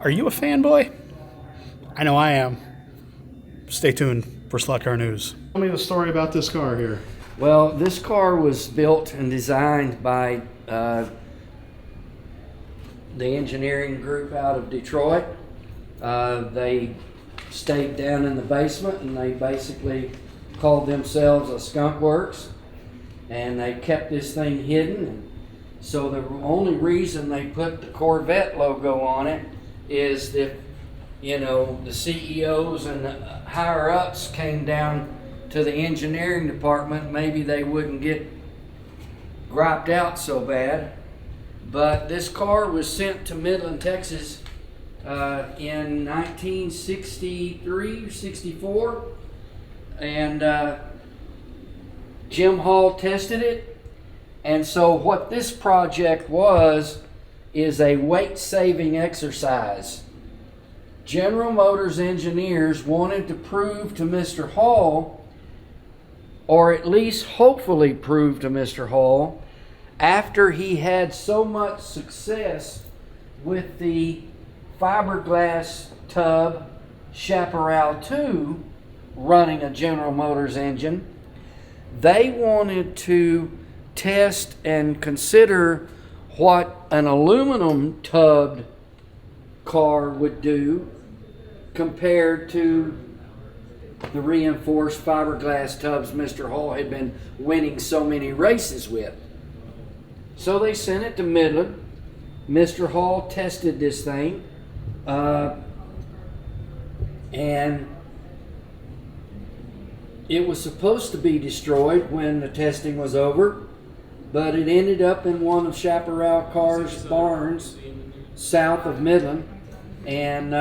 Are you a fanboy? I know I am. Stay tuned for Slot Car News. Tell me the story about this car here. Well, this car was built and designed by the engineering group out of Detroit. They stayed down in the basement and they basically called themselves a skunk works, and they kept this thing hidden. So the only reason they put the Corvette logo on it is that, you know, the CEOs and the higher ups came down to the engineering department, maybe they wouldn't get griped out so bad. But this car was sent to Midland, Texas in 1963 or 64, and Jim Hall tested it. And so what this project was is a weight-saving exercise. General Motors engineers wanted to prove to Mr. Hall, or at least hopefully prove to Mr. Hall, after he had so much success with the fiberglass tub Chaparral 2 running a General Motors engine, they wanted to test and consider what an aluminum tubbed car would do compared to the reinforced fiberglass tubs Mr. Hall had been winning so many races with. So they sent it to Midland. Mr. Hall tested this thing, and it was supposed to be destroyed when the testing was over, but it ended up in one of Chaparral Car's barns south of Midland, and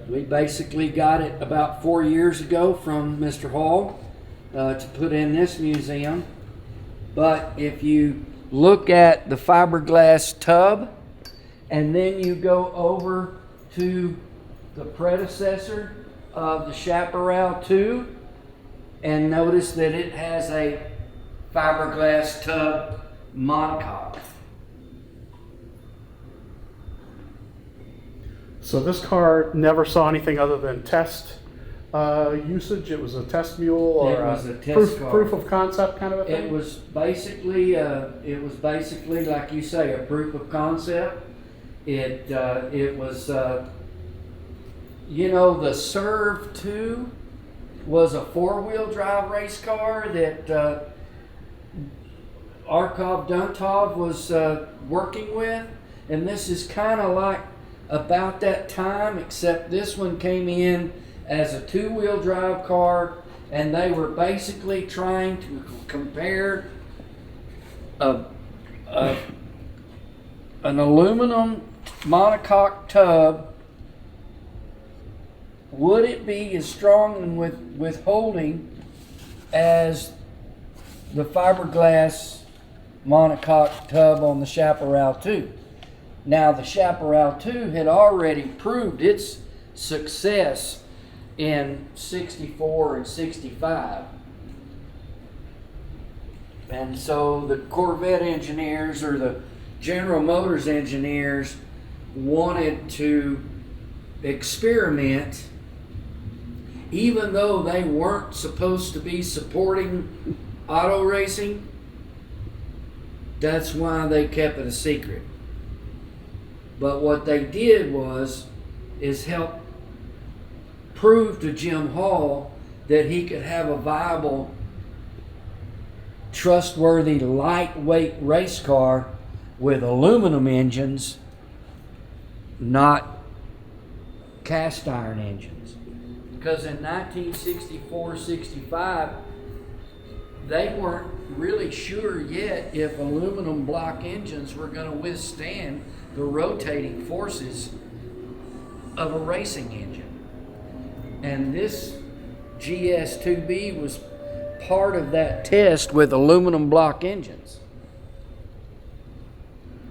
we basically got it about 4 years ago from Mr. Hall to put in this museum. But if you look at the fiberglass tub and then you go over to the predecessor of the Chaparral 2 and notice that it has a fiberglass tub monocoque. So this car never saw anything other than test usage. It was a test mule, or It was a test car. proof of concept kind of a thing. It was basically, like you say, a proof of concept. It was, you know, the Serve 2 was a four-wheel drive race car that Arkov Duntov was working with, and this is kind of like about that time, except this one came in as a two-wheel drive car, and they were basically trying to compare an aluminum monocoque tub. Would it be as strong and with holding as the fiberglass monocoque tub on the Chaparral 2? Now, the Chaparral 2 had already proved its success in 64 and 65. And so the Corvette engineers, or the General Motors engineers, wanted to experiment, even though they weren't supposed to be supporting auto racing. That's why they kept it a secret. But what they did is help prove to Jim Hall that he could have a viable, trustworthy, lightweight race car with aluminum engines, not cast iron engines. Because in 1964-65, they weren't really sure yet if aluminum block engines were going to withstand the rotating forces of a racing engine. And this GS2B was part of that test with aluminum block engines.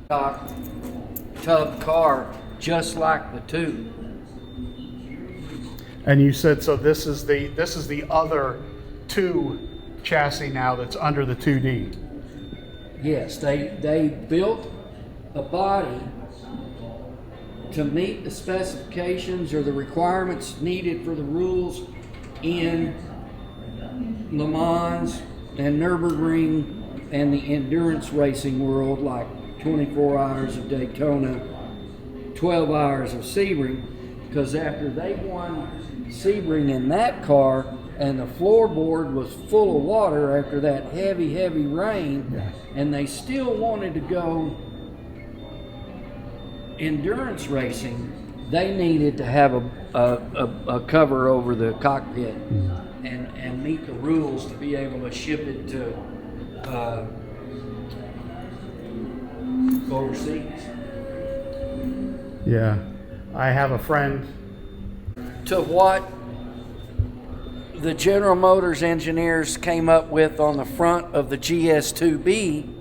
Tub car, just like the 2. And you said, so this is the other 2 chassis now that's under the 2D. Yes, they built a body to meet the specifications or the requirements needed for the rules in Le Mans and Nürburgring and the endurance racing world, like 24 hours of Daytona, 12 hours of Sebring, because after they won Sebring in that car and the floorboard was full of water after that heavy rain, and they still wanted to go endurance racing, they needed to have a cover over the cockpit and meet the rules to be able to ship it to overseas. Yeah, I have a friend. To what the General Motors engineers came up with on the front of the GS2B,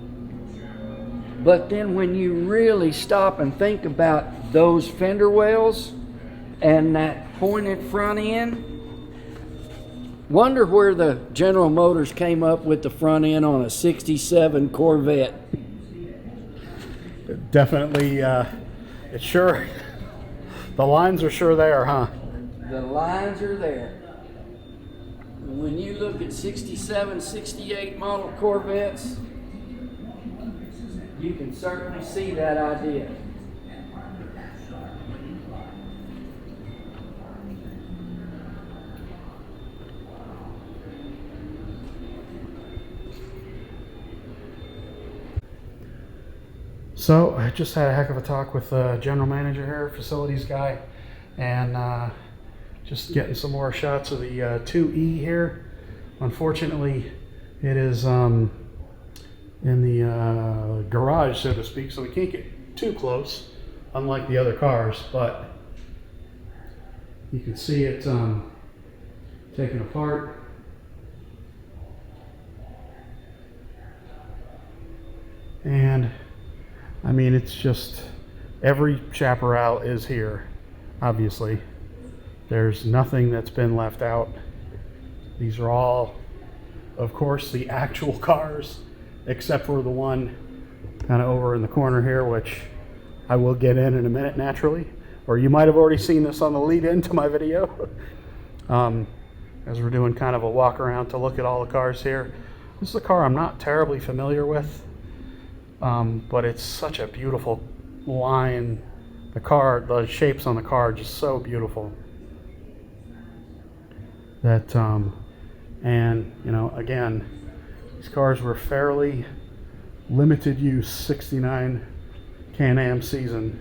but then when you really stop and think about those fender wells and that pointed front end, wonder where the General Motors came up with the front end on a 67 Corvette. Definitely, it's sure, the lines are sure there, huh? The lines are there. When you look at 67, 68 model Corvettes, you can certainly see that idea. So I just had a heck of a talk with the general manager here, facilities guy, and just getting some more shots of the 2E here. Unfortunately, it is in the garage, so to speak, so we can't get too close, unlike the other cars, but you can see it taken apart. And I mean, it's just, every Chaparral is here, obviously. There's nothing that's been left out. These are all, of course, the actual cars, except for the one kind of over in the corner here, which I will get in a minute, naturally. Or you might have already seen this on the lead-in to my video. As we're doing kind of a walk around to look at all the cars here. This is a car I'm not terribly familiar with. But it's such a beautiful line. The shapes on the car are just so beautiful. That, and you know, again, these cars were fairly limited use, 69 Can-Am season.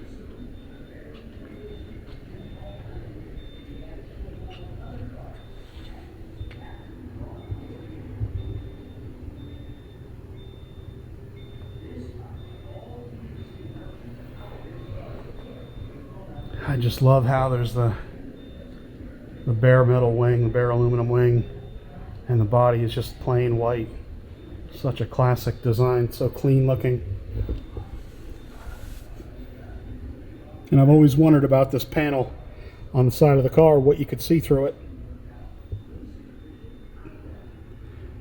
I just love how there's the bare metal wing, the bare aluminum wing, and the body is just plain white. Such a classic design, so clean looking. And I've always wondered about this panel on the side of the car, what you could see through it.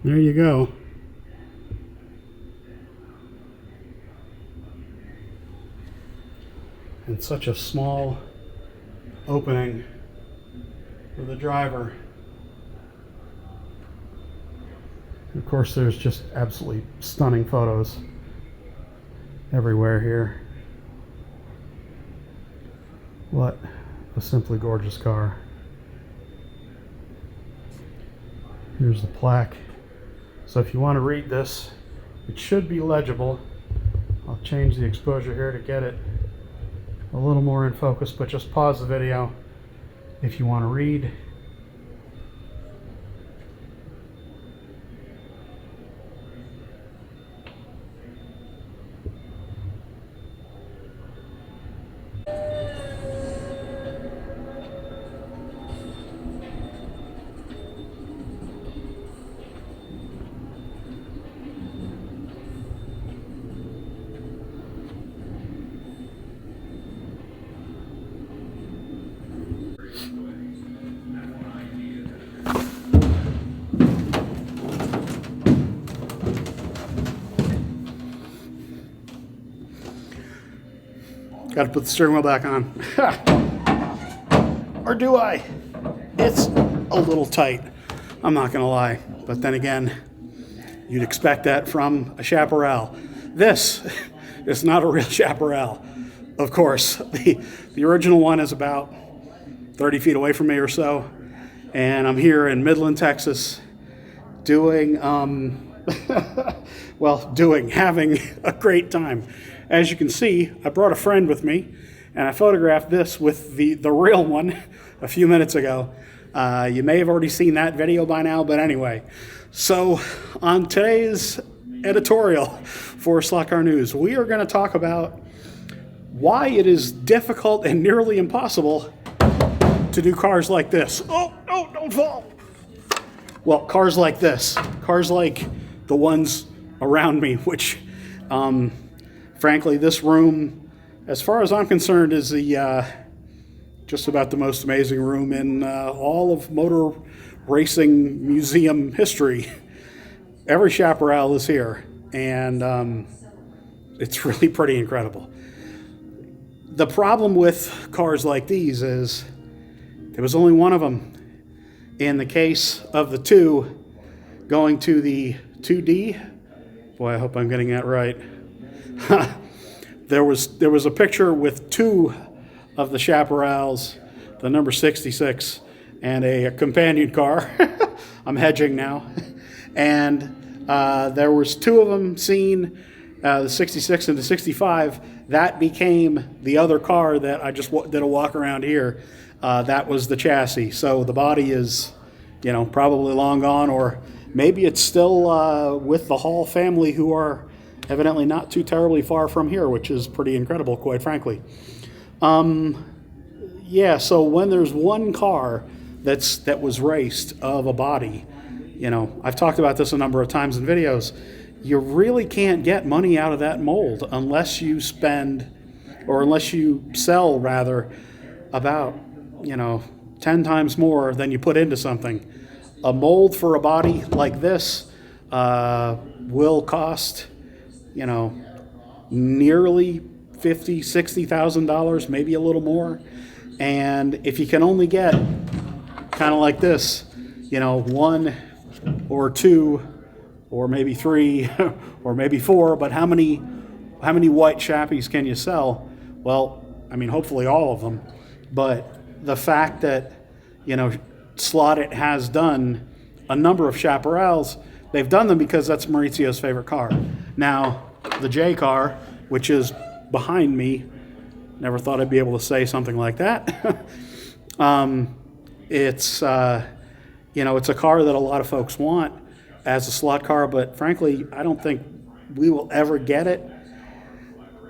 There you go. And such a small opening for the driver. And of course, there's just absolutely stunning photos everywhere here. What a simply gorgeous car. Here's the plaque. So if you want to read this, it should be legible. I'll change the exposure here to get it a little more in focus, but just pause the video if you want to read. Got to put the steering wheel back on. Or do I? It's a little tight. I'm not going to lie. But then again, you'd expect that from a Chaparral. This is not a real Chaparral. Of course, the original one is about 30 feet away from me or so. And I'm here in Midland, Texas, doing, having a great time. As you can see, I brought a friend with me, and I photographed this with the real one a few minutes ago. You may have already seen that video by now, but anyway. So on today's editorial for Slot Car News, we are going to talk about why it is difficult and nearly impossible to do cars like this. Oh, no, don't fall. Well, cars like this, cars like the ones around me, which, frankly, this room, as far as I'm concerned, is the just about the most amazing room in all of motor racing museum history. Every Chaparral is here, and it's really pretty incredible. The problem with cars like these is there was only one of them. In the case of the two going to the 2D, boy, I hope I'm getting that right. There was a picture with two of the Chaparrals, the number 66, and a companion car. I'm hedging now. And there was two of them seen, the 66 and the 65. That became the other car that I just did a walk around here. That was the chassis. So the body is, probably long gone, or maybe it's still with the Hall family, who are evidently not too terribly far from here, which is pretty incredible, quite frankly. So when there's one car that was raced of a body, I've talked about this a number of times in videos, you really can't get money out of that mold unless you sell rather about 10 times more than you put into something. A mold for a body like this will cost, nearly $50,000, $60,000, maybe a little more. And if you can only get kind of like this, one or two or maybe three or maybe four, but how many white Chappies can you sell? Well, hopefully all of them. But the fact that, Slot It has done a number of Chaparrals, they've done them because that's Maurizio's favorite car. Now, the J car, which is behind me, never thought I'd be able to say something like that. It's a car that a lot of folks want as a slot car, but frankly, I don't think we will ever get it.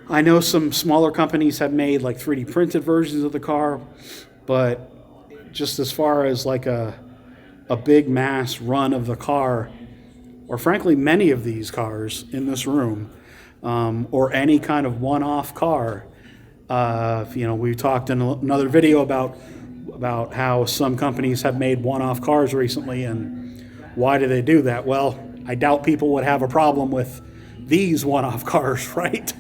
I know some smaller companies have made like 3D printed versions of the car, but just as far as like a big mass run of the car, or frankly many of these cars in this room, or any kind of one-off car, we talked in another video about how some companies have made one-off cars recently, and why do they do that? Well, I doubt people would have a problem with these one-off cars, right?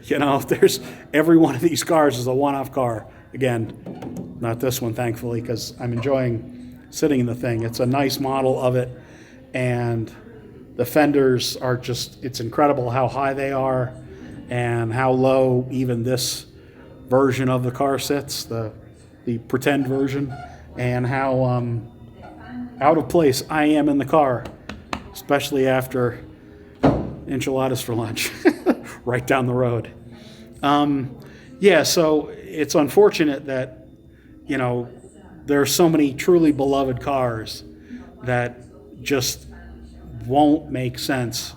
There's every one of these cars is a one-off car. Again, not this one, thankfully, because I'm enjoying sitting in the thing. It's a nice model of it, and the fenders are it's incredible how high they are and how low even this version of the car sits, the pretend version, and how out of place I am in the car, especially after enchiladas for lunch right down the road. So it's unfortunate that, there are so many truly beloved cars that just won't make sense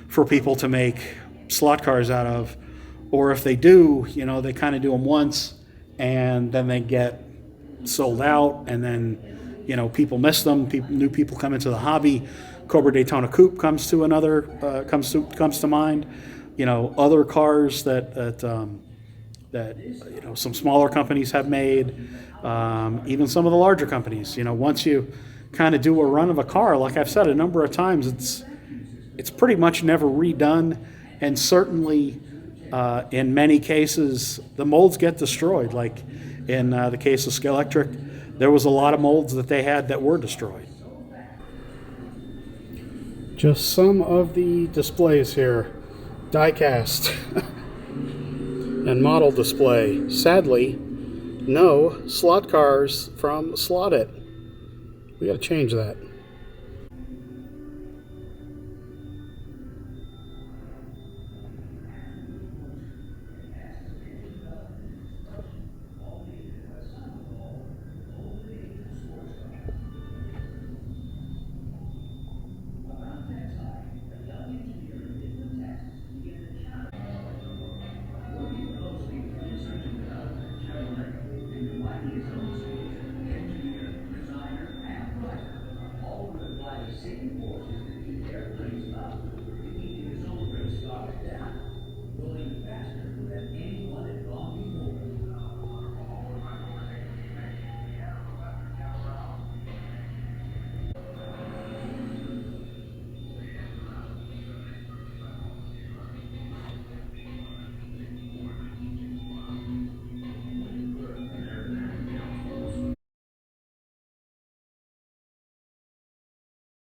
for people to make slot cars out of. Or if they do, they kind of do them once and then they get sold out, and then, people miss them. New people come into the hobby. Cobra Daytona Coupe comes to mind. Other cars that some smaller companies have made, even some of the larger companies. Once you kind of do a run of a car, like I've said a number of times, it's pretty much never redone, and certainly In many cases, the molds get destroyed. Like in the case of Skelectric, there was a lot of molds that they had that were destroyed. Just some of the displays here. Die-cast and model display. Sadly, no slot cars from Slot It. We got to change that.